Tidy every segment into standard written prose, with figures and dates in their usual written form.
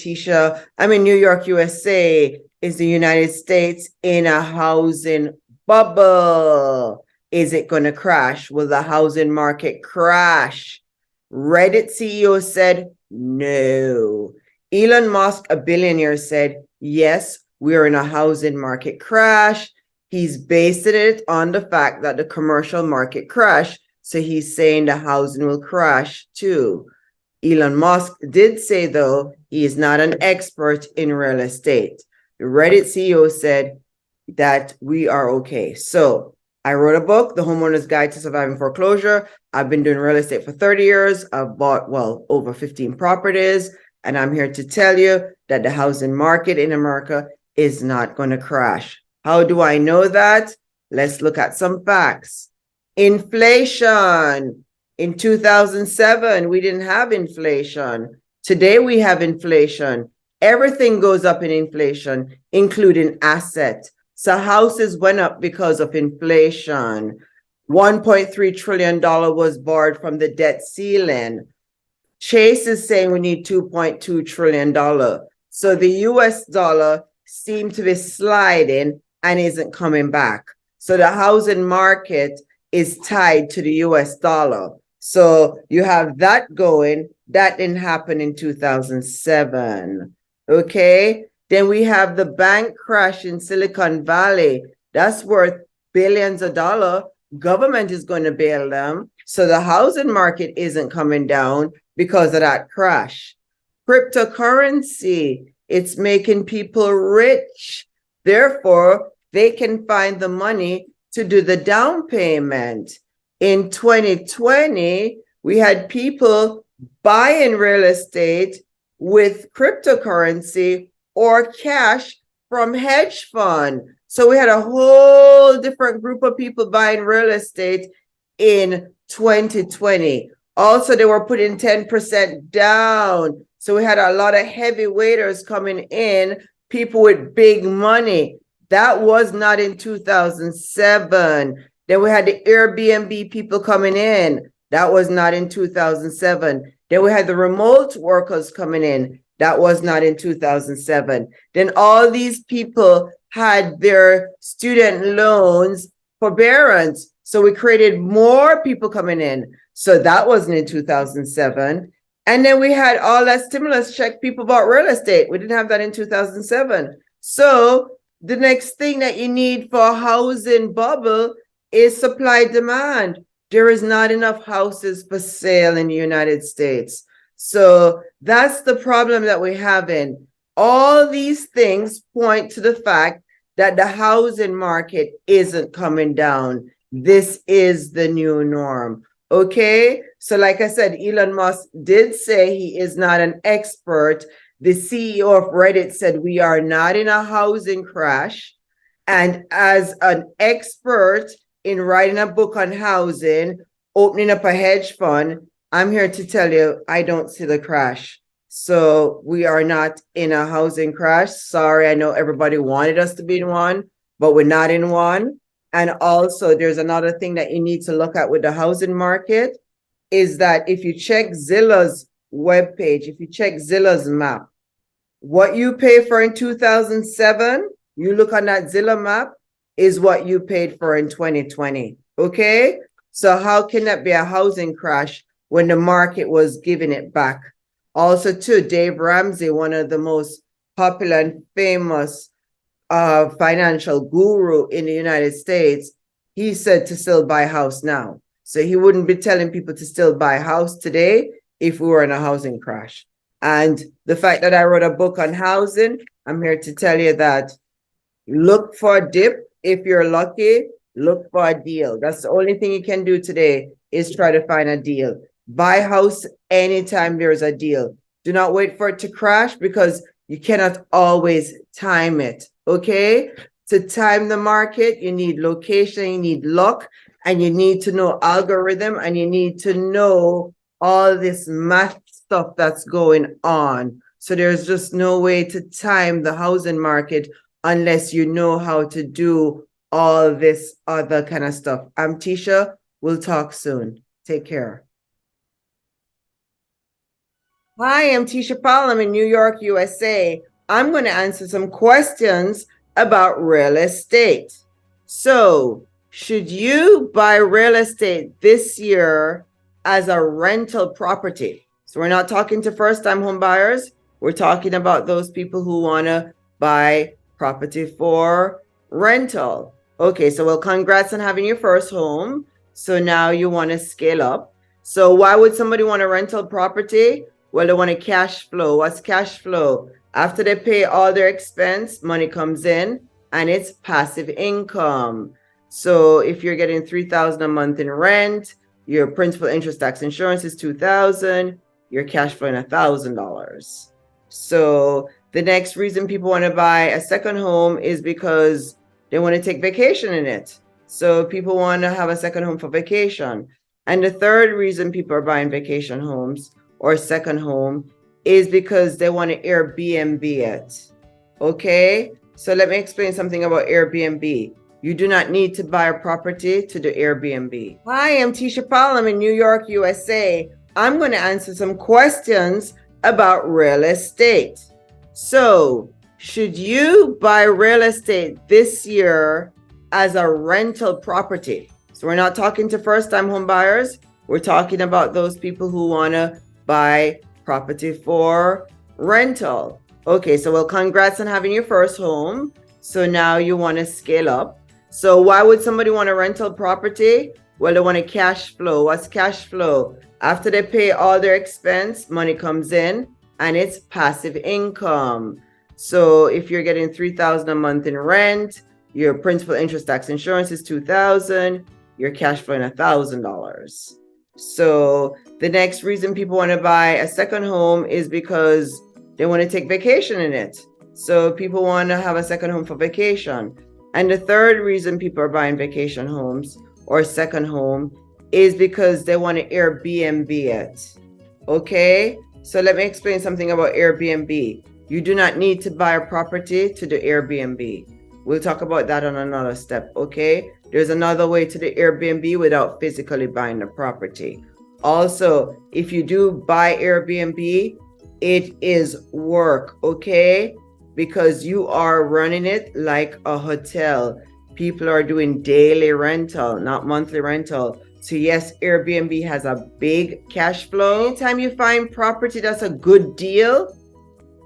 Tisha. I'm in New York, USA. Is the United States in a housing bubble? Is it going to crash? Will the housing market crash? Reddit CEO said no. Elon Musk, a billionaire, said yes, we're in a housing market crash. He's basing it on the fact that the commercial market crashed. So he's saying the housing will crash too. Elon Musk did say, though, he is not an expert in real estate. The Reddit CEO said that we are okay. So I wrote a book, The Homeowner's Guide to Surviving Foreclosure. I've been doing real estate for 30 years. I've bought, over 15 properties. And I'm here to tell you that the housing market in America is not going to crash. How do I know that? Let's look at some facts. Inflation. In 2007, we didn't have inflation. Today, we have inflation. Everything goes up in inflation, including assets. So houses went up because of inflation. $1.3 trillion was borrowed from the debt ceiling. Chase is saying we need $2.2 trillion. So the US dollar seems to be sliding and isn't coming back. So the housing market is tied to the US dollar. So you have that going. That didn't happen in 2007. Okay. Then we have the bank crash in Silicon Valley. That's worth billions of dollars. Government is going to bail them. So the housing market isn't coming down because of that crash. Cryptocurrency, it's making people rich. Therefore, they can find the money to do the down payment. In 2020, we had people buying real estate with cryptocurrency or cash from hedge fund. So we had a whole different group of people buying real estate in 2020. Also, they were putting 10% down. So we had a lot of heavy waiters coming in, people with big money. That was not in 2007. Then we had the Airbnb people coming in. That was not in 2007. Then we had the remote workers coming in. That was not in 2007. Then all these people had their student loans forbearance. So we created more people coming in. So that wasn't in 2007. And then we had all that stimulus check, people bought real estate. We didn't have that in 2007. So the next thing that you need for a housing bubble is supply demand. There is not enough houses for sale in the United States. So that's the problem that we're having. All these things point to the fact that the housing market isn't coming down. This is the new norm. Okay. So like I said, Elon Musk did say he is not an expert. The CEO of Reddit said we are not in a housing crash. And as an expert in writing a book on housing, opening up a hedge fund, I'm here to tell you, I don't see the crash. So we are not in a housing crash. Sorry, I know everybody wanted us to be in one, but we're not in one. And also, there's another thing that you need to look at with the housing market is that if you check Zillow's webpage, if you check Zillow's map, what you pay for in 2007, you look on that Zillow map, is what you paid for in 2020. Okay? So how can that be a housing crash when the market was giving it back? Also, too, Dave Ramsey, one of the most popular and famous financial guru in the United States, he said to still buy a house now. So he wouldn't be telling people to still buy a house today if we were in a housing crash. And the fact that I wrote a book on housing, I'm here to tell you that look for a dip. If you're lucky, look for a deal. That's the only thing you can do today is try to find a deal. Buy a house anytime there's a deal. Do not wait for it to crash because you cannot always time it. Okay? To time the market, you need location, you need luck, and you need to know algorithm, and you need to know all this math stuff that's going on. So there's just no way to time the housing market unless you know how to do all this other kind of stuff. I'm Tisha. We'll talk soon. Take care. Hi, I'm Tisha Powell. I'm in New York, USA. I'm going to answer some questions about real estate. So, should you buy real estate this year as a rental property? So, we're not talking to first-time home buyers. We're talking about those people who want to buy property for rental. Okay, so well, congrats on having your first home. So now you want to scale up. So why would somebody want a rental property? Well, they want a cash flow. What's cash flow? After they pay all their expense, money comes in and it's passive income. So if you're getting $3,000 a month in rent, your principal, interest, tax, insurance is $2,000, your cash flow in $1,000. So the next reason people want to buy a second home is because they want to take vacation in it. So people want to have a second home for vacation. And the third reason people are buying vacation homes or second home is because they want to Airbnb it. Okay? So let me explain something about Airbnb. You do not need to buy a property to do Airbnb. Hi, I'm Tisha Powell. I'm in New York, USA. I'm going to answer some questions about real estate. So, should you buy real estate this year as a rental property? So, we're not talking to first-time home buyers. We're talking about those people who want to buy property for rental. Okay, so well, congrats on having your first home. So now you want to scale up. So why would somebody want a rental property? Well, they want a cash flow. What's cash flow? After they pay all their expense, money comes in and it's passive income. So if you're getting $3,000 a month in rent, your principal, interest, tax, insurance is $2,000, your cash flow in $1,000. So the next reason people want to buy a second home is because they want to take vacation in it. So people want to have a second home for vacation. And the third reason people are buying vacation homes or second home is because they want to Airbnb it. Okay? So let me explain something about Airbnb. You do not need to buy a property to do Airbnb. We'll talk about that on another step, okay? There's another way to do Airbnb without physically buying the property. Also, if you do buy Airbnb, it is work, okay? Because you are running it like a hotel. People are doing daily rental, not monthly rental. So yes, Airbnb has a big cash flow. Anytime you find property that's a good deal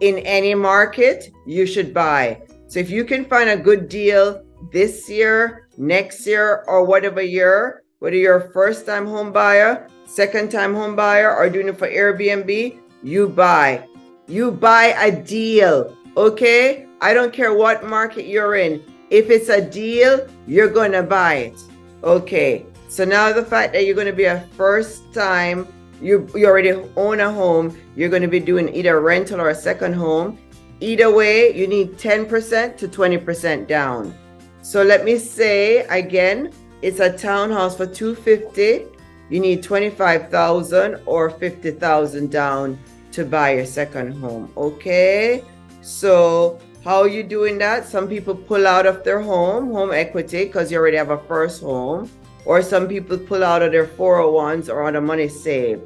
in any market, you should buy. So if you can find a good deal this year, next year, or whatever year, whether you're a first-time home buyer, second-time home buyer, or doing it for Airbnb, you buy. You buy a deal, okay? I don't care what market you're in. If it's a deal, you're going to buy it. Okay, so now the fact that you're going to be a first-time, you already own a home, you're going to be doing either a rental or a second home. Either way, you need 10% to 20% down. So let me say again, it's a townhouse for $250. You need $25,000 or $50,000 down to buy your second home. Okay. So how are you doing that? Some people pull out of their home equity because you already have a first home, or some people pull out of their 401s or on the money saved.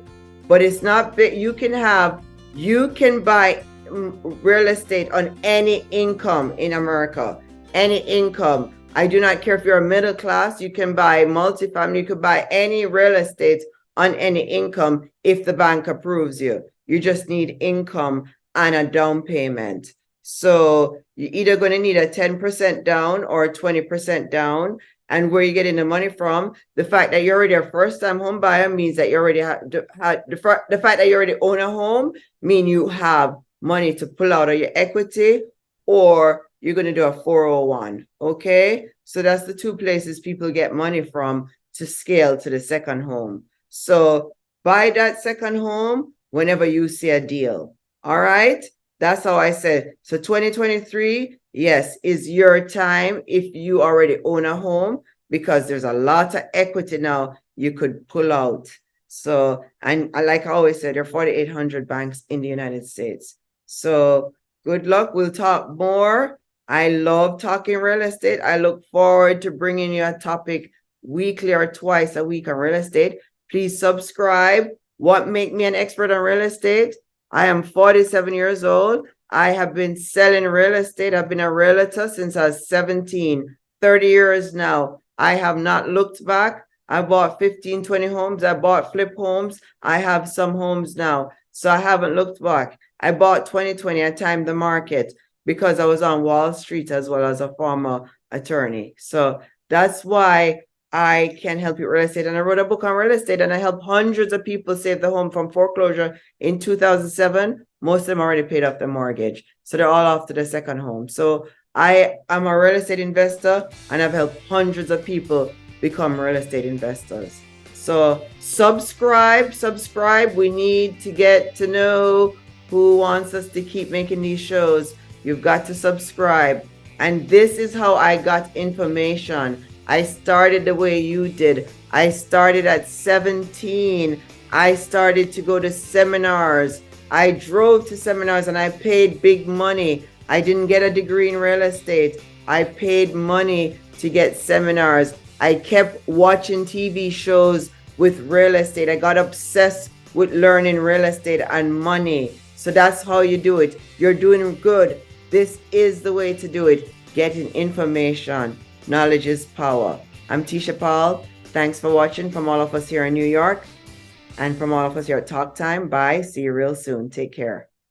But it's not big. You can buy real estate on any income in America, any income. I do not care if you're a middle class, you can buy multifamily, you could buy any real estate on any income if the bank approves you. You just need income and a down payment. So you're either going to need a 10% down or a 20% down. And where you're getting the money from, the fact that you're already a first-time home buyer means that you already have the fact that you already own a home means you have money to pull out of your equity, or you're going to do a 401. Okay, so that's the two places people get money from to scale to the second home. So buy that second home whenever you see a deal. All right, that's how I said. So 2023, yes, is your time if you already own a home, because there's a lot of equity now you could pull out. So, and like I always said, there are 4,800 banks in the United States. So good luck. We'll talk more. I love talking real estate. I look forward to bringing you a topic weekly or twice a week on real estate. Please subscribe. What make me an expert on real estate? I am 47 years old. I have been selling real estate. I've been a realtor since I was 17, 30 years now. I have not looked back. I bought 15, 20 homes. I bought flip homes. I have some homes now. So I haven't looked back. I bought 2020. I timed the market because I was on Wall Street as well as a former attorney. So that's why I can help you with real estate. And I wrote a book on real estate and I helped hundreds of people save the home from foreclosure in 2007. Most of them already paid off the mortgage. So they're all off to the second home. So I am a real estate investor and I've helped hundreds of people become real estate investors. So subscribe. We need to get to know who wants us to keep making these shows. You've got to subscribe. And this is how I got information. I started the way you did. I started at 17. I started to go to seminars. I drove to seminars and I paid big money. I didn't get a degree in real estate. I paid money to get seminars. I kept watching TV shows with real estate. I got obsessed with learning real estate and money. So that's how you do it. You're doing good. This is the way to do it. Getting information. Knowledge is power. I'm Tisha Paul. Thanks for watching from all of us here in New York and from all of us here at Talk Time. Bye. See you real soon. Take care.